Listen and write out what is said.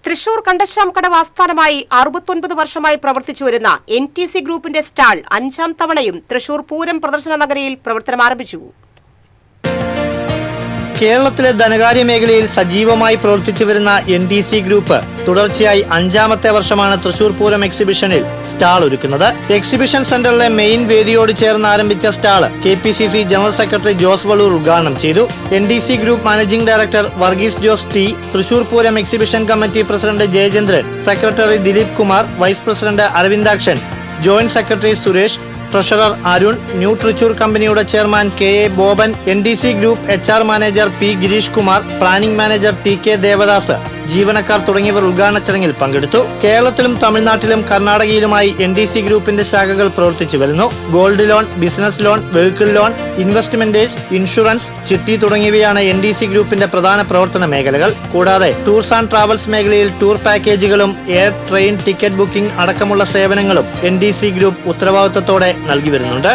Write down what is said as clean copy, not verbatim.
തൃശൂർ കണ്ടശ്ശാംകടവ് ആസ്ഥാനമായി 69 വർഷമായി പ്രവർത്തിച്ചുവരുന്ന NTC ഗ്രൂപ്പിന്റെ സ്റ്റാൾ 5ാം തവണയും തൃശൂർ പൂരം പ്രദർശന നഗരിയിൽ പ്രവർത്തനമാരംഭിച്ചു. കേരളത്തിലെ ധനകാര്യ മേഖലയിൽ സജീവമായി പ്രവർത്തിച്ചു വരുന്ന NTC ഗ്രൂപ്പ് തുടർച്ചയായി 5ാമത്തെ വർഷമാണ് തൃശൂർ പൂരം എക്സിബിഷനിൽ സ്റ്റാൾ ഒരുക്കുന്നത്. എക്സിബിഷൻ സെന്ററിലെ മെയിൻ വേദിയോട് ചേർന്ന് ആരംഭിച്ച stall KPCC general secretary Jose Valloor ഉദ്ഘാടനം ചെയ്തു. NTC group managing director Varghese Jose T, Thrissur Pooram exhibition committee president Jayachandran, secretary Dileep Kumar, vice president Aravindakshan, joint secretary Suresh, treasurer Arun, new Thrissur കമ്പനിയുടെ chairman KA Boban, NTC group HR manager P Girish Kumar, planning manager TK Devadas, ജീവനക്കാർ തുടങ്ങിയവർ ഉദ്ഘാടന ചടങ്ങിൽ പങ്കെടുത്തു. കേരളത്തിലും തമിഴ്നാട്ടിലും കർണാടകയിലുമായി NTC ഗ്രൂപ്പിന്റെ ശാഖകൾ പ്രവർത്തിച്ചു വരുന്നു. Gold loan, business loan, vehicle loan, investments, insurance, ചിട്ടി തുടങ്ങിയവയാണ് NTC ഗ്രൂപ്പിന്റെ പ്രധാന പ്രവർത്തന മേഖലകൾ. കൂടാതെ ടൂർസ് ആൻഡ് ട്രാവൽസ് മേഖലയിൽ ടൂർ പാക്കേജുകളും എയർ, ട്രെയിൻ ടിക്കറ്റ് ബുക്കിംഗ് അടക്കമുള്ള സേവനങ്ങളും NTC ഗ്രൂപ്പ് ഉത്തരവാദിത്തത്തോടെ നൽകി വരുന്നുണ്ട്.